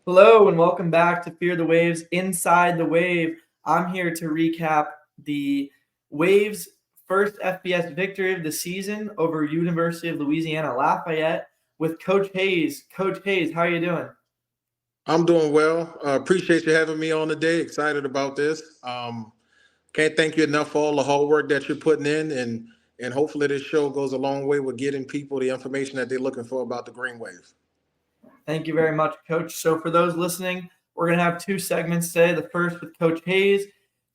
Hello and welcome back to Fear the Waves Inside the Wave. I'm here to recap the Waves' first FBS victory of the season over University of Louisiana Lafayette with Coach Hayes. Coach Hayes, how are you doing? I'm doing well. Appreciate you having me on today. Excited about this. Can't thank you enough for all the hard work that you're putting in, and hopefully this show goes a long way with getting people the information that they're looking for about the Green Wave. Thank you very much, Coach. So, for those listening, we're going to have two segments today. The first with Coach Hayes,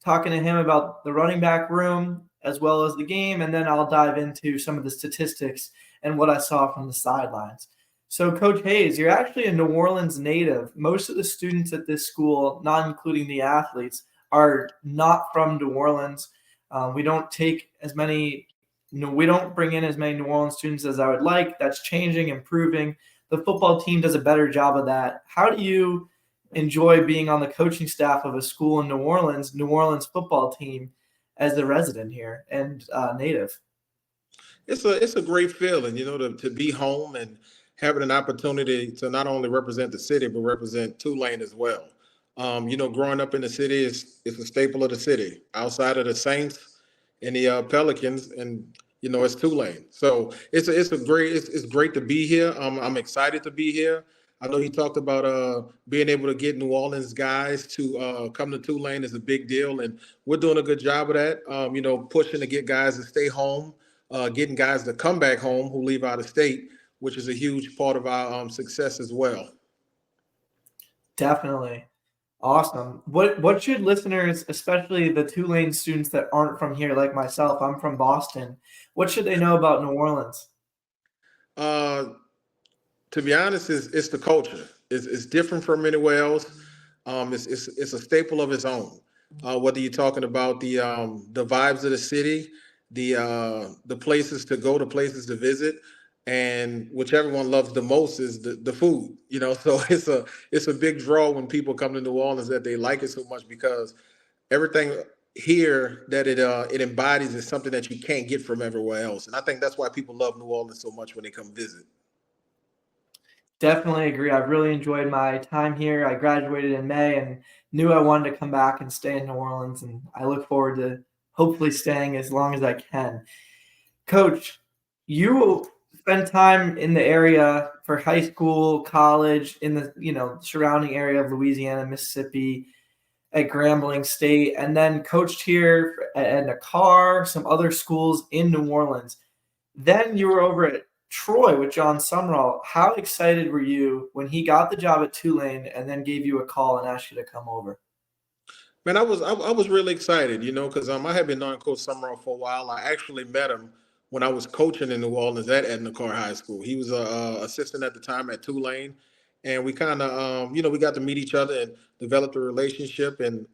talking to him about the running back room as well as the game, and then I'll dive into some of the statistics and what I saw from the sidelines. So, Coach Hayes, you're actually a New Orleans native. Most of the students at this school, not including the athletes, are not from New Orleans. We don't take as many, we don't bring in as many New Orleans students as I would like. That's changing, improving. The football team does a better job of that. How do you enjoy being on the coaching staff of a school in New Orleans football team, as the resident here and native? It's a great feeling, to be home and having an opportunity to not only represent the city but represent Tulane as well. Growing up in the city is a staple of the city. Outside of the Saints and the Pelicans, and it's Tulane. So it's great to be here. I'm excited to be here. I know you talked about being able to get New Orleans guys to come to Tulane is a big deal, and we're doing a good job of that. Pushing to get guys to stay home, getting guys to come back home who leave out of state, which is a huge part of our success as well. Definitely. Awesome. What should listeners, especially the Tulane students that aren't from here, like myself, I'm from Boston, what should they know about New Orleans? Uh, to be honest, it's the culture. It's different from anywhere else. It's a staple of its own. Whether you're talking about the vibes of the city, the places to go, the places to visit, and which everyone loves the most is the food. So it's a big draw when people come to New Orleans that they like it so much because everything here that it embodies is something that you can't get from everywhere else. And I think that's why people love New Orleans so much when they come visit. Definitely agree. I've really enjoyed my time here. I graduated in May and knew I wanted to come back and stay in New Orleans, and I look forward to hopefully staying as long as I can. Coach, you spent time in the area for high school, college, in the surrounding area of Louisiana, Mississippi, at Grambling State, and then coached here at Nacar, some other schools in New Orleans. Then you were over at Troy with John Sumrall. How excited were you when he got the job at Tulane and then gave you a call and asked you to come over? Man, I was really excited, because I had been knowing Coach Summerall for a while. I actually met him when I was coaching in New Orleans at Edna Carr High School. He was a assistant at the time at Tulane, and we kind of, we got to meet each other and developed a relationship. And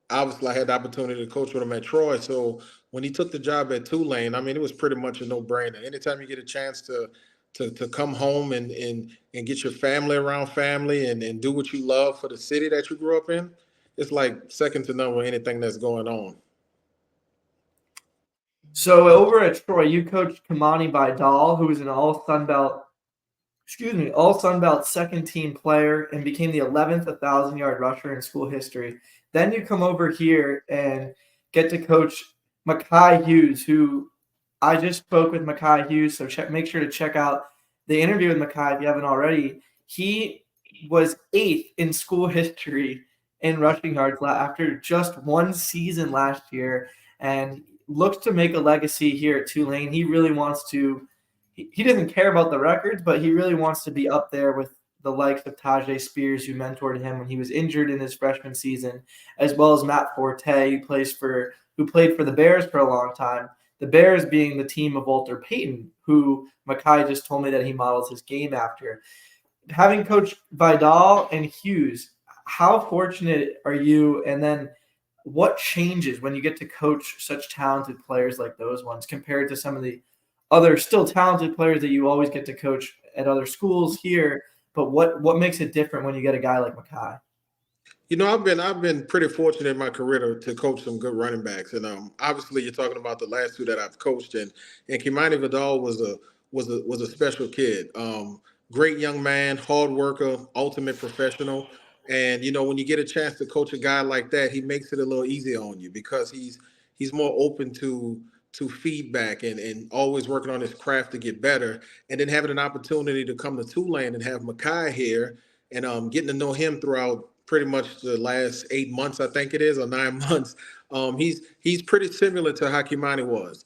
obviously, I had the opportunity to coach with him at Troy. So when he took the job at Tulane, I mean, it was pretty much a no-brainer. Anytime you get a chance to come home and get your family around family and do what you love for the city that you grew up in, it's like second to none with anything that's going on. So over at Troy, you coached Kamani Vidal, who was an all Sun Belt second team player and became the 11th 1,000-yard rusher in school history. Then you come over here and get to coach Makai Hughes, who I just spoke with Makai Hughes. So make sure to check out the interview with Makai if you haven't already. He was eighth in school history in rushing yards after just one season last year, and looks to make a legacy here at Tulane. He really wants to. He doesn't care about the records, but he really wants to be up there with the likes of Tajay Spears, who mentored him when he was injured in his freshman season, as well as Matt Forte, who played for the Bears for a long time. The Bears being the team of Walter Payton, who Makai just told me that he models his game after. Having coached Vidal and Hughes, how fortunate are you? And then what changes when you get to coach such talented players like those ones compared to some of the other still talented players that you always get to coach at other schools here? But what makes it different when you get a guy like Makai? I've been pretty fortunate in my career to coach some good running backs, and obviously you're talking about the last two that I've coached, and Kimani Vidal was a special kid. great young man, hard worker, ultimate professional. And when you get a chance to coach a guy like that, he makes it a little easier on you because he's more open to feedback and always working on his craft to get better. And then having an opportunity to come to Tulane and have Makai here and getting to know him throughout pretty much the last 8 months, I think it is, or 9 months. He's pretty similar to Hakimani was.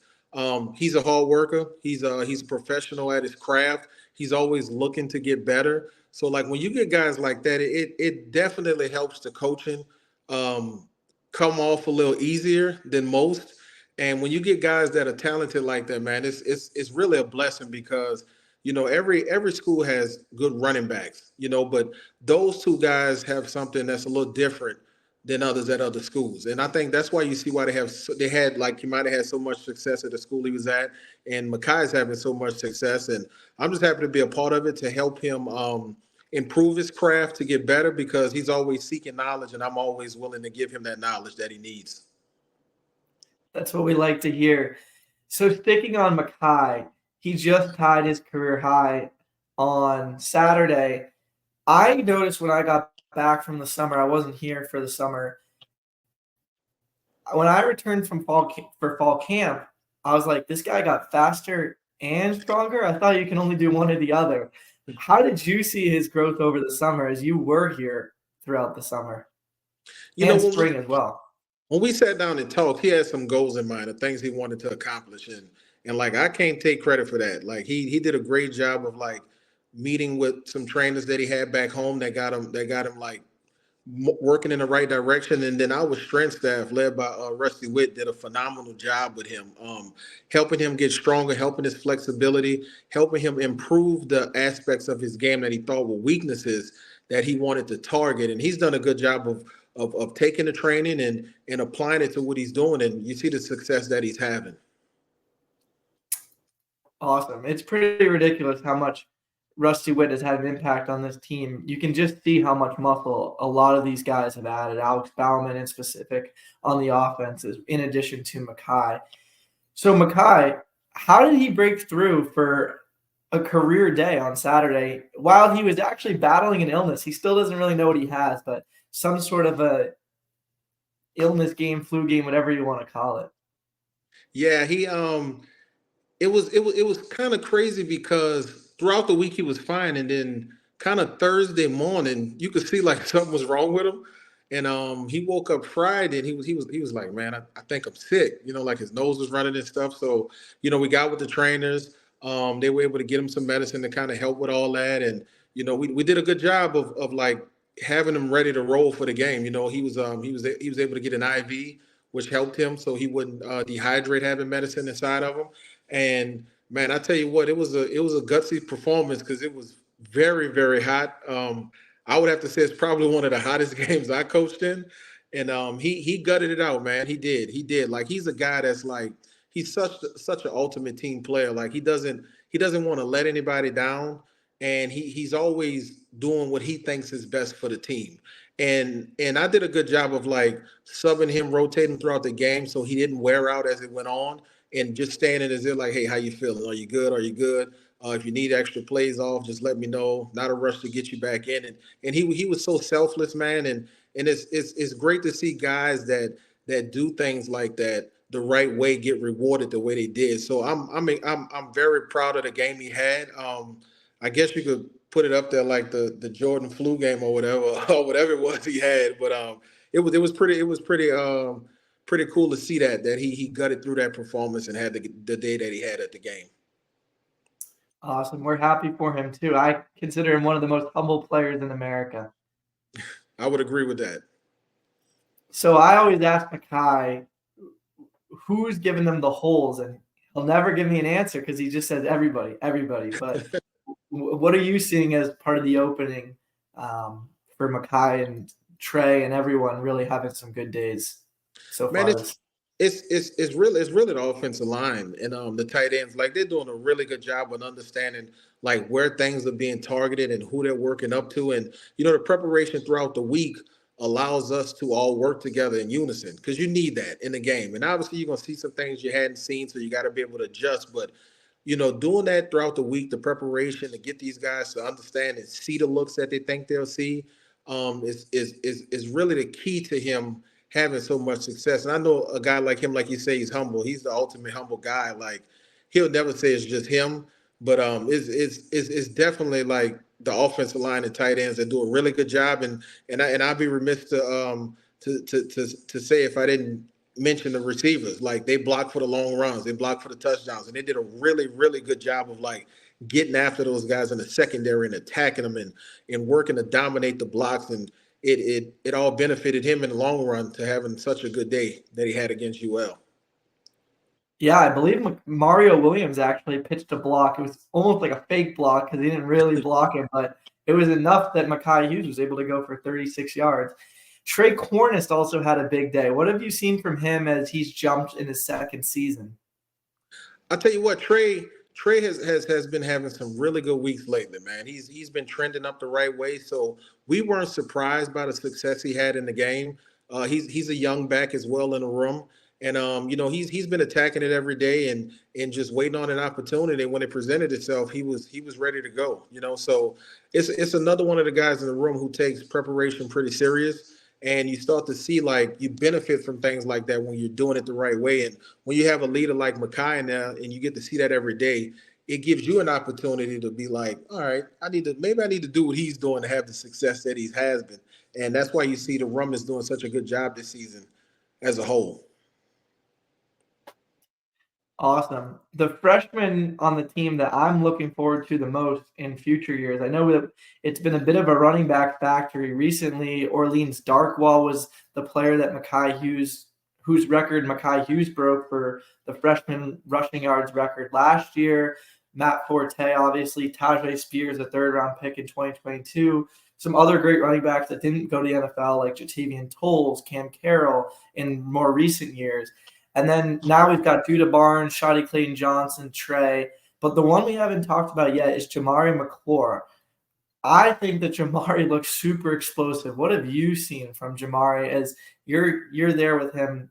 He's a hard worker. He's a professional at his craft. He's always looking to get better. So like when you get guys like that, it definitely helps the coaching um, come off a little easier than most. And when you get guys that are talented like that, man, it's really a blessing because every school has good running backs, but those two guys have something that's a little different than others at other schools. And I think that's why you see why they had like he might have had so much success at the school he was at, and Makai's having so much success. And I'm just happy to be a part of it to help him improve his craft to get better because he's always seeking knowledge, and I'm always willing to give him that knowledge that he needs. That's what we like to hear. So sticking on Mackay, he just tied his career high on Saturday. I noticed when I got back from the summer, I wasn't here for the summer. When I returned from fall camp, I was like, this guy got faster and stronger. I thought you can only do one or the other. How did you see his growth over the summer as you were here throughout the summer and spring as well? When we sat down and talked, he had some goals in mind, the things he wanted to accomplish, and like I can't take credit for that. Like he did a great job of like meeting with some trainers that he had back home that got him like working in the right direction. And then our strength staff, led by Rusty Witt, did a phenomenal job with him, helping him get stronger, helping his flexibility, helping him improve the aspects of his game that he thought were weaknesses that he wanted to target. And he's done a good job of taking the training and applying it to what he's doing. And you see the success that he's having. Awesome. It's pretty ridiculous how much Rusty Witt has had an impact on this team. You can just see how much muscle a lot of these guys have added, Alex Bauman in specific on the offenses, in addition to Mackay. So Mackay, how did he break through for a career day on Saturday while he was actually battling an illness? He still doesn't really know what he has, but some sort of a illness game, flu game, whatever you want to call it. Yeah, it was kind of crazy because throughout the week he was fine, and then kind of Thursday morning you could see like something was wrong with him, and he woke up Friday and he was like, man, I think I'm sick, like his nose was running and stuff. So we got with the trainers, they were able to get him some medicine to kind of help with all that, and we did a good job of like having him ready to roll for the game. He was able to get an IV, which helped him so he wouldn't dehydrate having medicine inside of him. And man, I tell you what, it was a gutsy performance because it was very, very hot. I would have to say it's probably one of the hottest games I coached in. And he gutted it out, man. He did. Like he's a guy that's like he's such an ultimate team player. Like he doesn't want to let anybody down, and he's always doing what he thinks is best for the team. And I did a good job of like subbing him, rotating throughout the game so he didn't wear out as it went on, and just staying in his ear like, hey, how you feeling? Are you good? Are you good? If you need extra plays off, just let me know. Not a rush to get you back in. And he was so selfless, man. And it's great to see guys that do things like that the right way get rewarded the way they did. So I'm very proud of the game he had. I guess you could put it up there like the Jordan flu game or whatever or whatever it was he had. But it was pretty cool to see that he gutted through that performance and had the day that he had at the game. Awesome. We're happy for him too. I consider him one of the most humble players in America. I would agree with that. So I always ask Mackay, who's giving them the holes, and he'll never give me an answer because he just says everybody, everybody. But what are you seeing as part of the opening for Mackay and Trey and everyone really having some good days so Man, far? it's really the offensive line and the tight ends. Like they're doing a really good job of understanding like where things are being targeted and who they're working up to. And the preparation throughout the week allows us to all work together in unison because you need that in the game. And obviously you're gonna see some things you hadn't seen, so you got to be able to adjust. But doing that throughout the week, the preparation to get these guys to understand and see the looks that they think they'll see, is really the key to him having so much success. And I know a guy like him, like you say, he's humble. He's the ultimate humble guy. Like he'll never say it's just him, but it's definitely like the offensive line and tight ends that do a really good job. And I'd be remiss to say if I didn't mention the receivers. Like they block for the long runs, they block for the touchdowns, and they did a really, really good job of like getting after those guys in the secondary and attacking them and working to dominate the blocks. And it all benefited him in the long run to having such a good day that he had against UL. Yeah, I believe Mario Williams actually pitched a block. It was almost like a fake block because he didn't really block him, but it was enough that Mekhi Hughes was able to go for 36 yards. Trey Cornish also had a big day. What have you seen from him as he's jumped in his second season? I'll tell you what, Trey has been having some really good weeks lately, man. He's been trending up the right way. So we weren't surprised by the success he had in the game. He's a young back as well in the room. And he's been attacking it every day and just waiting on an opportunity. And when it presented itself, he was ready to go. So it's another one of the guys in the room who takes preparation pretty serious. And you start to see like you benefit from things like that when you're doing it the right way. And when you have a leader like Mekhi now and you get to see that every day, it gives you an opportunity to be like, all right, maybe I need to do what he's doing to have the success that he has been. And that's why you see the Rum is doing such a good job this season as a whole. Awesome. The freshman on the team that I'm looking forward to the most in future years, I know that it's been a bit of a running back factory recently. Orleans Darkwall was the player that whose record Mekhi Hughes broke for the freshman rushing yards record last year. Matt Forte, obviously, Tajay Spears, a third-round pick in 2022. Some other great running backs that didn't go to the NFL, like Jatavian Tolles, Cam Carroll, in more recent years. And then now we've got Judah Barnes, Shotty Clayton Johnson, Trey. But the one we haven't talked about yet is Jamari McClure. I think that Jamari looks super explosive. What have you seen from Jamari as you're there with him,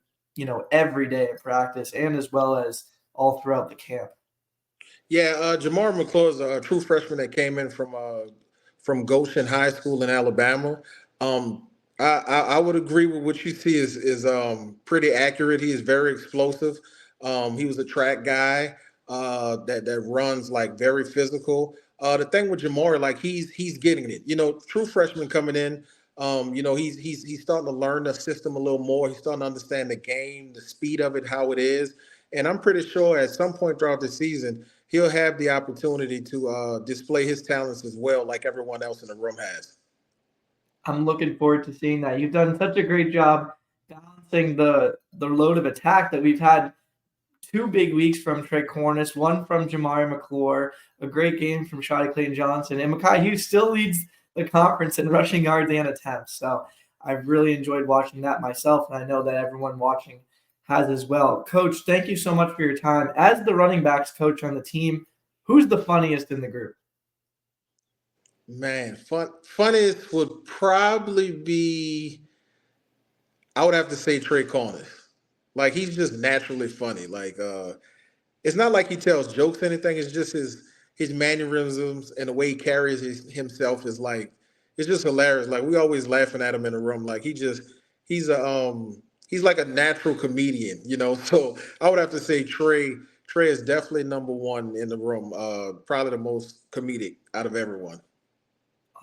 every day in practice and as well as all throughout the camp? Yeah, Jamar McClure is a true freshman that came in from Goshen High School in Alabama. I would agree with what you see is pretty accurate. He is very explosive. He was a track guy that runs like very physical. The thing with Jamar, like he's getting it. True freshman coming in. He's starting to learn the system a little more. He's starting to understand the game, the speed of it, how it is. And I'm pretty sure at some point throughout the season, he'll have the opportunity to display his talents as well, like everyone else in the room has. I'm looking forward to seeing that. You've done such a great job balancing the load of attack that we've had. 2 big weeks from Trey Cornish, one from Jamari McClure, a great game from Shotty Clayton Johnson, and Mekhi Hughes still leads the conference in rushing yards and attempts. So I've really enjoyed watching that myself, and I know that everyone watching has as well. Coach, thank you so much for your time. As the running backs coach on the team, who's the funniest in the group? Man, funniest would probably be, I would have to say Trey Cornish. Like he's just naturally funny. Like it's not like he tells jokes or anything. It's just his mannerisms and the way he carries himself is like it's just hilarious. Like we always laughing at him in the room. Like he's like a natural comedian. So I would have to say Trey. Trey is definitely number one in the room. Probably the most comedic out of everyone.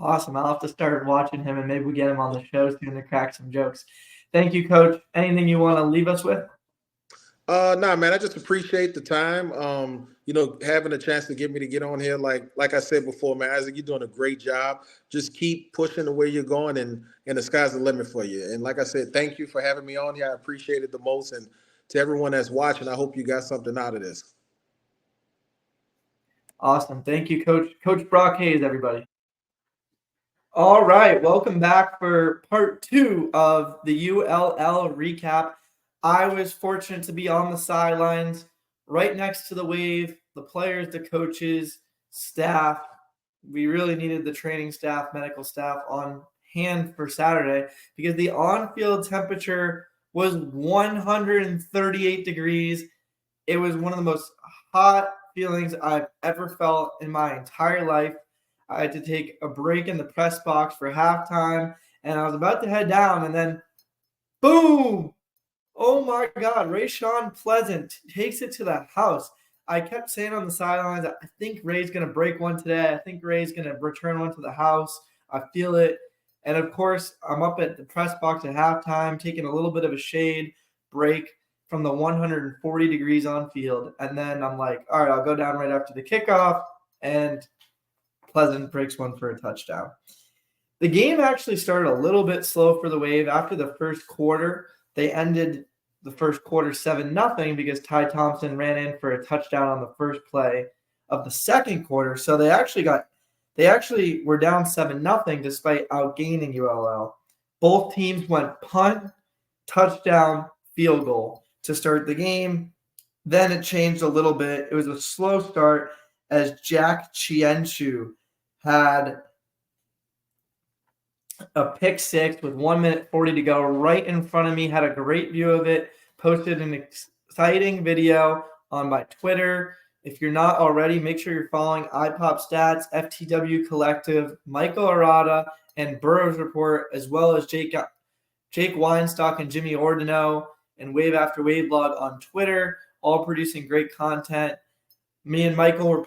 Awesome. I'll have to start watching him and maybe we get him on the show soon to crack some jokes. Thank you, Coach. Anything you want to leave us with? Nah, man, I just appreciate the time. Having a chance to get me to get on here. Like I said before, man, Isaac, you're doing a great job. Just keep pushing the way you're going and the sky's the limit for you. And like I said, thank you for having me on here. I appreciate it the most. And to everyone that's watching, I hope you got something out of this. Awesome. Thank you, Coach. Coach Brock Hayes, everybody. All right. Welcome back for part 2 of the ULL recap. I was fortunate to be on the sidelines right next to the wave, the players, the coaches, staff. We really needed the training staff, medical staff on hand for Saturday because the on-field temperature was 138 degrees. It was one of the most hot feelings I've ever felt in my entire life. I had to take a break in the press box for halftime, and I was about to head down, and then boom! Oh my God, Rayshawn Pleasant takes it to the house. I kept saying on the sidelines, I think Ray's going to break one today. I think Ray's going to return one to the house. I feel it. And of course, I'm up at the press box at halftime, taking a little bit of a shade break from the 140 degrees on field. And then I'm like, all right, I'll go down right after the kickoff. And Pleasant breaks one for a touchdown. The game actually started a little bit slow for the Wave. After the first quarter, they ended the first quarter 7-0 because Ty Thompson ran in for a touchdown on the first play of the second quarter. So they actually were down 7-0 despite outgaining ULL. Both teams went punt, touchdown, field goal to start the game. Then it changed a little bit. It was a slow start as Jack Chienchu had a pick six with 1 minute 40 to go right in front of me. Had a great view of it. Posted an exciting video on my Twitter. If you're not already, make sure you're following ipop Stats, FTW Collective, Michael Arata, and Burrows Report, as well as Jake Weinstock and Jimmy Ordino and Wave After Wave Blog on Twitter, all producing great content. Me and Michael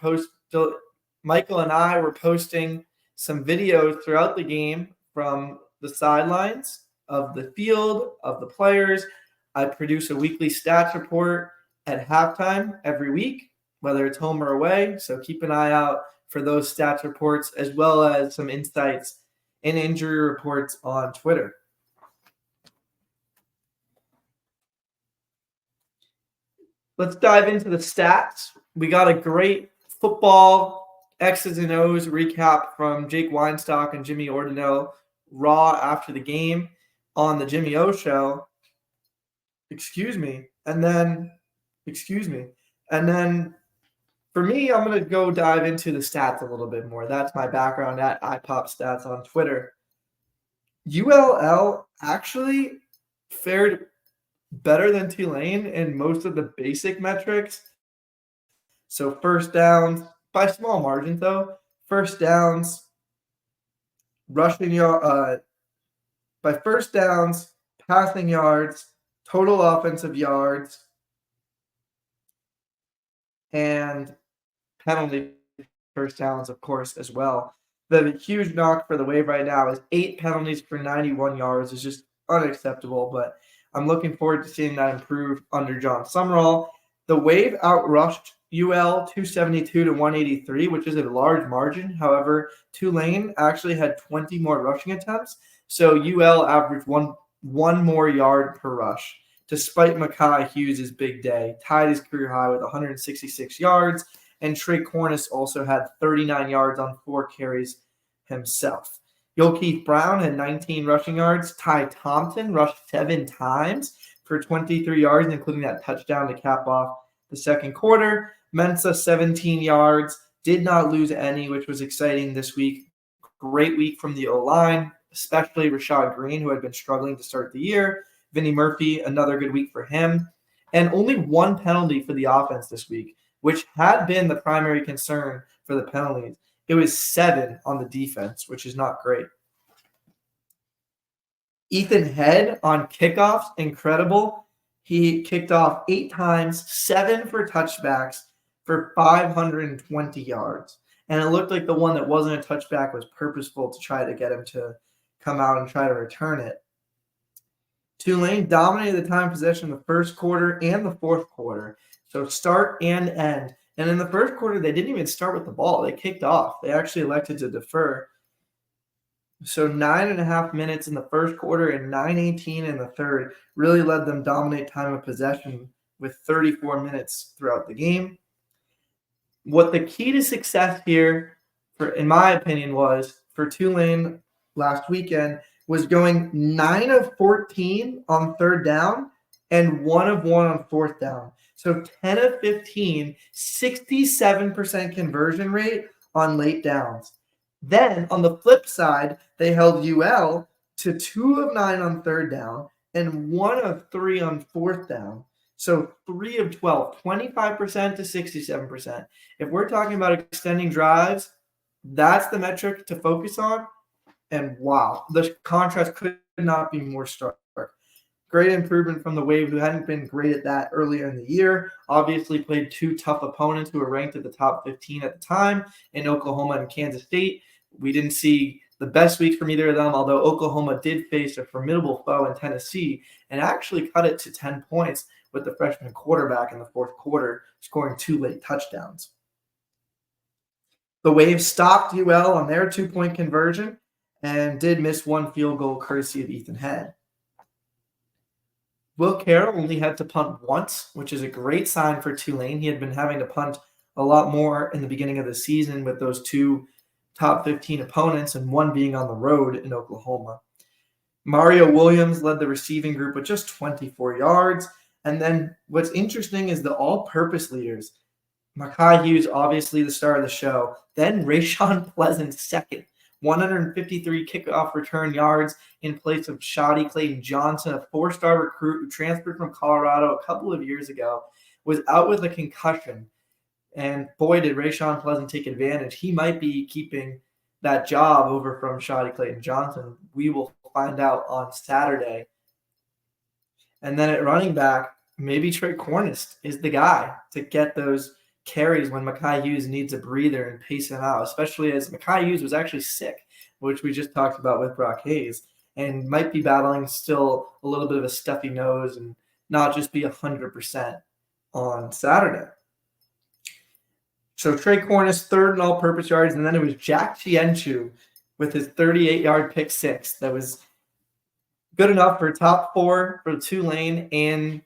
and I were posting some videos throughout the game from the sidelines, of the field, of the players. I produce a weekly stats report at halftime every week, whether it's home or away. So keep an eye out for those stats reports, as well as some insights and injury reports on Twitter. Let's dive into the stats. We got a great football X's and O's recap from Jake Weinstock and Jimmy Ordino raw after the game on the Jimmy O Show. And then for me, I'm going to go dive into the stats a little bit more. That's my background at ipop Stats on Twitter. ULL actually fared better than Tulane in most of the basic metrics. So first downs, by small margins though, first downs, rushing yard, by first downs, passing yards, total offensive yards, and penalty first downs, of course, as well. The huge knock for the Wave right now is 8 penalties for 91 yards. Is just unacceptable, but I'm looking forward to seeing that improve under John Summerall. The Wave outrushed UL 272 to 183, which is a large margin. However, Tulane actually had 20 more rushing attempts, so UL averaged one more yard per rush, despite Mekhi Hughes' big day. Tied his career high with 166 yards, and Trey Cornice also had 39 yards on 4 carries himself. Yokeith Brown had 19 rushing yards. Ty Thompson rushed 7 times for 23 yards, including that touchdown to cap off the second quarter. Mensah, 17 yards. Did not lose any, which was exciting this week. Great week from the O-line, especially Rashad Green, who had been struggling to start the year. Vinny Murphy, another good week for him. And only 1 penalty for the offense this week, which had been the primary concern for the penalties. It was 7 on the defense, which is not great. Ethan Head on kickoffs, incredible. He kicked off 8 times, 7 for touchbacks for 520 yards. And it looked like the one that wasn't a touchback was purposeful to try to get him to come out and try to return it. Tulane dominated the time possession in the first quarter and the fourth quarter. So start and end. And in the first quarter, they didn't even start with the ball. They kicked off. They actually elected to defer. So 9.5 minutes in the first quarter and 9:18 in the third really let them dominate time of possession with 34 minutes throughout the game. What the key to success here, in my opinion, was for Tulane last weekend was going 9 of 14 on third down and 1 of 1 on fourth down. So 10 of 15, 67% conversion rate on late downs. Then on the flip side, they held UL to 2 of 9 on third down and 1 of 3 on fourth down. So 3 of 12, 25% to 67%. If we're talking about extending drives, that's the metric to focus on. And wow, the contrast could not be more stark. Great improvement from the Wave, who hadn't been great at that earlier in the year. Obviously played two tough opponents who were ranked at the top 15 at the time in Oklahoma and Kansas State. We didn't see the best weeks from either of them, although Oklahoma did face a formidable foe in Tennessee and actually cut it to 10 points with the freshman quarterback in the fourth quarter, scoring 2 late touchdowns. The Wave stopped UL on their 2-point conversion and did miss one field goal courtesy of Ethan Head. Will Carroll only had to punt once, which is a great sign for Tulane. He had been having to punt a lot more in the beginning of the season with those two top 15 opponents and one being on the road in Oklahoma. Mario Williams led the receiving group with just 24 yards. And then what's interesting is the all-purpose leaders. Mekhi Hughes, obviously the star of the show. Then Rashawn Pleasant, second. 153 kickoff return yards in place of Shoddy Clayton Johnson, a 4-star recruit who transferred from Colorado a couple of years ago, was out with a concussion. And boy, did Rashawn Pleasant take advantage. He might be keeping that job over from Shoddy Clayton Johnson. We will find out on Saturday. And then at running back, maybe Trey Cornish is the guy to get those carries when Mekhi Hughes needs a breather and pace him out, especially as Mekhi Hughes was actually sick, which we just talked about with Brock Hayes, and might be battling still a little bit of a stuffy nose and not just be 100% on Saturday. So Trey Cornish, third in all-purpose yards, and then it was Jack Chienchu with his 38-yard pick six that was good enough for top 4 for Tulane and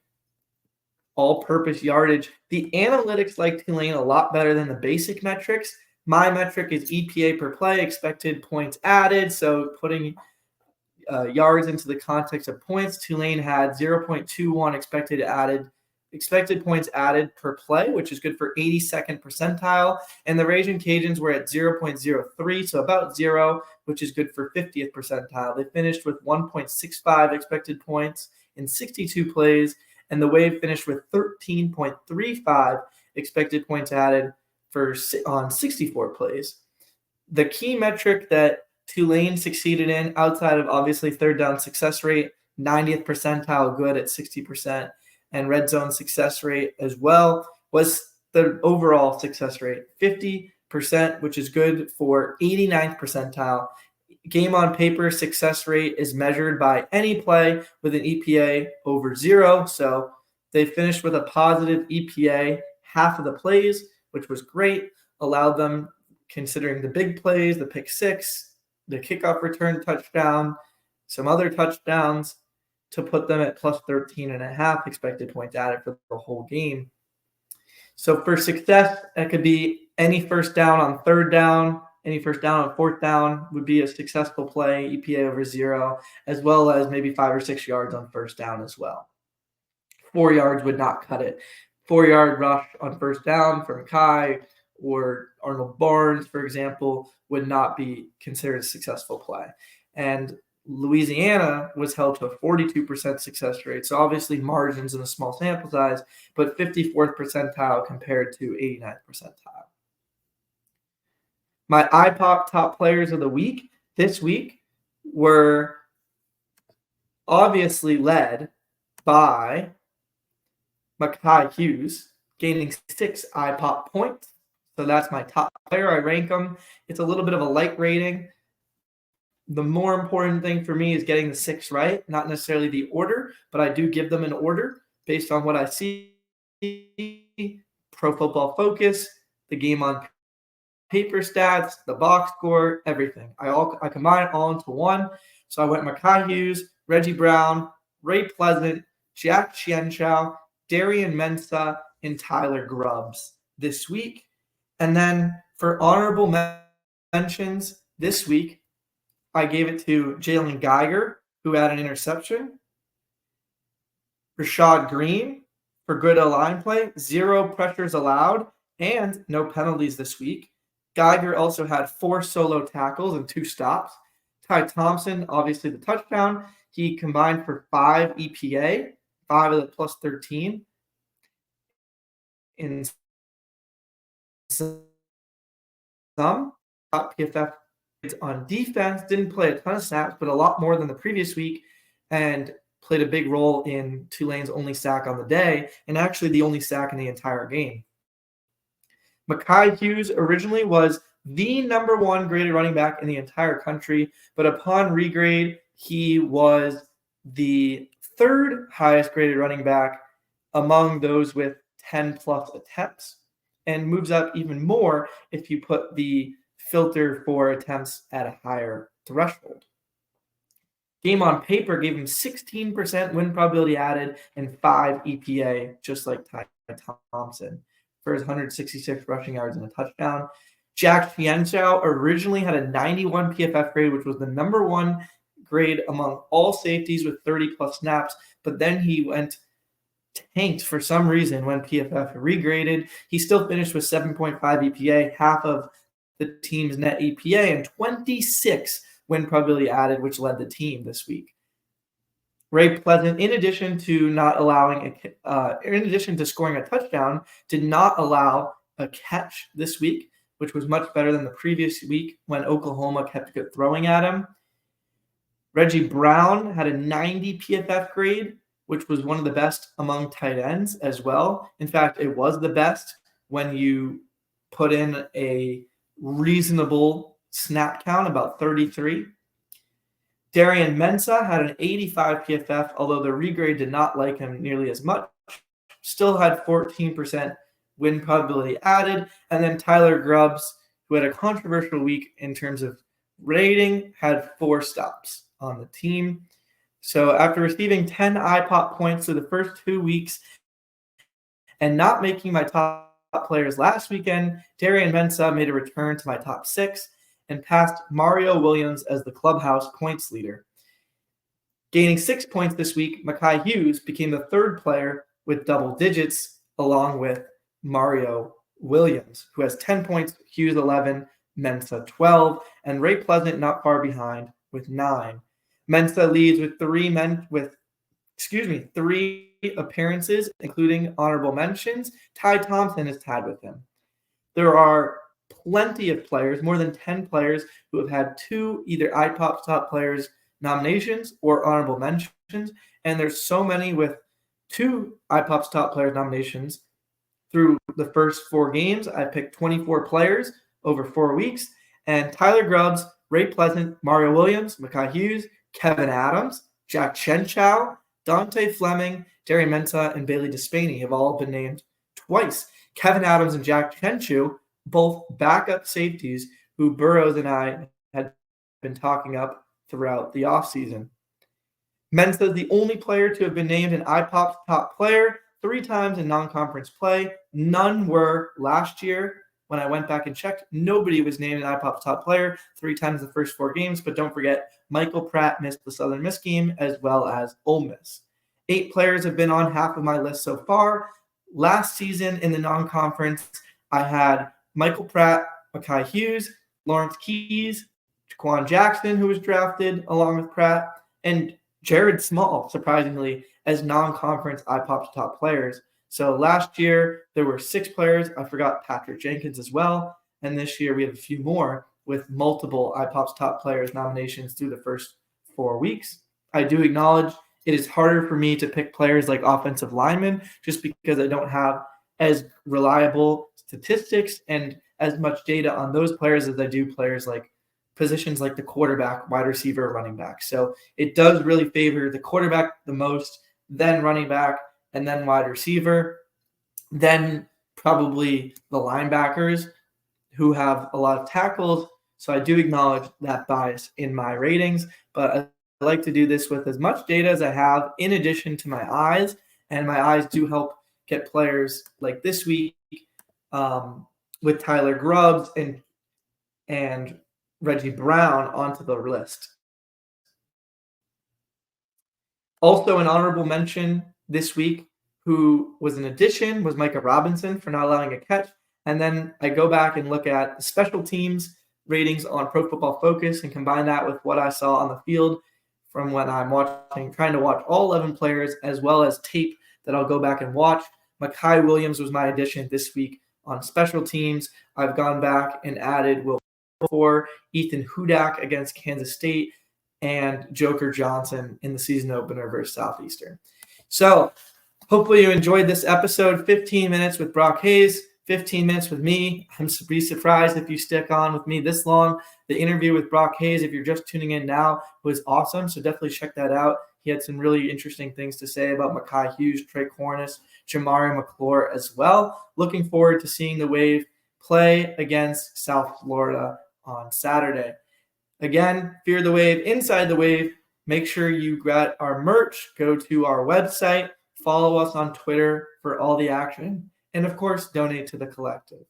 all-purpose yardage. The analytics like Tulane a lot better than the basic metrics. My metric is EPA per play, expected points added. So putting yards into the context of points, Tulane had 0.21 expected points added per play, which is good for 82nd percentile. And the Ragin' Cajuns were at 0.03, so about 0, which is good for 50th percentile. They finished with 1.65 expected points in 62 plays. And the Wave finished with 13.35 expected points added on 64 plays. The key metric that Tulane succeeded in, outside of obviously third down success rate, 90th percentile good at 60%, and red zone success rate as well, was the overall success rate, 50%, which is good for 89th percentile. Game on paper success rate is measured by any play with an EPA over 0. So they finished with a positive EPA half of the plays, which was great. Allowed them, considering the big plays, the pick six, the kickoff return touchdown, some other touchdowns, to put them at plus 13.5 expected points added for the whole game. So for success, that could be any first down on third down, any first down on fourth down would be a successful play, EPA over 0, as well as maybe 5 or 6 yards on first down as well. 4 yards would not cut it. 4-yard rush on first down from Kai or Arnold Barnes, for example, would not be considered a successful play. And Louisiana was held to a 42% success rate. So obviously margins in a small sample size, but 54th percentile compared to 89th percentile. My ipop top players of the week this week were obviously led by Mekhi Hughes, gaining 6 ipop points. So that's my top player. I rank them. It's a little bit of a light rating. The more important thing for me is getting the 6 right, not necessarily the order, but I do give them an order based on what I see. Pro Football Focus, the game on paper stats, the box score, everything. I combine it all into one. So I went Mekhi Hughes, Reggie Brown, Ray Pleasant, Jack Chienchow, Darian Mensah, and Tyler Grubbs this week. And then for honorable mentions this week, I gave it to Jalen Geiger, who had an interception. Rashad Green for good O-line play, 0 pressures allowed, and no penalties this week. Geiger also had 4 solo tackles and 2 stops. Ty Thompson, obviously the touchdown. He combined for 5 EPA, 5 of the plus 13. in some top PFF on defense, didn't play a ton of snaps, but a lot more than the previous week, and played a big role in Tulane's only sack on the day, and actually the only sack in the entire game. Mekhi Hughes originally was the number one graded running back in the entire country, but upon regrade, he was the third highest graded running back among those with 10 plus attempts, and moves up even more if you put the filter for attempts at a higher threshold. Game on paper gave him 16% win probability added and 5 EPA, just like Ty Thompson, for his 166 rushing yards and a touchdown. Jack Chienchow originally had a 91 PFF grade, which was the number one grade among all safeties with 30-plus snaps, but then he went tanked for some reason when PFF regraded. He still finished with 7.5 EPA, half of the team's net EPA, and 26 win probability added, which led the team this week. Ray Pleasant, in addition to scoring a touchdown, did not allow a catch this week, which was much better than the previous week when Oklahoma kept throwing at him. Reggie Brown had a 90 PFF grade, which was one of the best among tight ends as well. In fact, it was the best when you put in a reasonable snap count, about 33. Darian Mensah had an 85 PFF, although the regrade did not like him nearly as much. Still had 14% win probability added. And then Tyler Grubbs, who had a controversial week in terms of rating, had 4 stops on the team. So after receiving 10 ipop points through the first 2 weeks and not making my top players last weekend, Darian Mensah made a return to my top 6 and passed Mario Williams as the clubhouse points leader. Gaining 6 points this week, Mekhi Hughes became the third player with double digits, along with Mario Williams, who has 10 points, Hughes 11, Mensah 12, and Ray Pleasant not far behind with 9. Mensah leads with 3 appearances, including honorable mentions. Ty Thompson is tied with him. There are plenty of players, more than 10 players, who have had 2 either ipop top players nominations or honorable mentions, and there's so many with 2 ipop top players nominations. Through the first 4 games, I picked 24 players over 4 weeks, and Tyler Grubbs, Ray Pleasant, Mario Williams, Mekhi Hughes, Kevin Adams, Jack Chienchow, Dante Fleming, Darian Mensah, and Bailey Despaney have all been named twice. Kevin Adams and Jack Chienchow, both backup safeties who Burrows and I had been talking up throughout the offseason. Mensah is the only player to have been named an ipop's top player 3 times in non-conference play. None were last year. When I went back and checked, nobody was named an ipop's top player 3 times the first 4 games, but don't forget, Michael Pratt missed the Southern Miss game as well as Ole Miss. 8 players have been on half of my list so far. Last season in the non-conference, I had Michael Pratt, Mekhi Hughes, Lawrence Keys, Jaquan Jackson, who was drafted along with Pratt, and Jared Small, surprisingly, as non-conference ipop's top players. So last year, there were 6 players. I forgot Patrick Jenkins as well. And this year, we have a few more with multiple ipop's top players nominations through the first 4 weeks. I do acknowledge it is harder for me to pick players like offensive linemen just because I don't have as reliable statistics and as much data on those players as I do players like positions like the quarterback, wide receiver, running back. So it does really favor the quarterback the most, then running back, and then wide receiver, then probably the linebackers who have a lot of tackles. So I do acknowledge that bias in my ratings, but I like to do this with as much data as I have in addition to my eyes, and my eyes do help get players like this week with Tyler Grubbs and Reggie Brown onto the list. Also, an honorable mention this week, who was an addition, was Micah Robinson for not allowing a catch. And then I go back and look at the special teams ratings on Pro Football Focus and combine that with what I saw on the field from when I'm trying to watch all 11 players, as well as tape that I'll go back and watch Mekhi Williams was my addition this week on special teams. I've gone back and added Will for Ethan Hudak against Kansas State and Joker Johnson in the season opener versus Southeastern. So hopefully you enjoyed this episode. 15 minutes with Brock Hayes, 15 minutes with me. I'm be surprised if you stick on with me this long. The interview with Brock Hayes, if you're just tuning in now, was awesome. So definitely check that out. He had some really interesting things to say about Mekhi Hughes, Trey Cornish, Jamari McClure as well. Looking forward to seeing the Wave play against South Florida on Saturday. Again, Fear the Wave, Inside the Wave. Make sure you get our merch. Go to our website. Follow us on Twitter for all the action. And, of course, donate to the collective.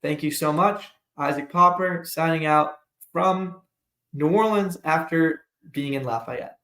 Thank you so much. Isaac Popper signing out from New Orleans after being in Lafayette.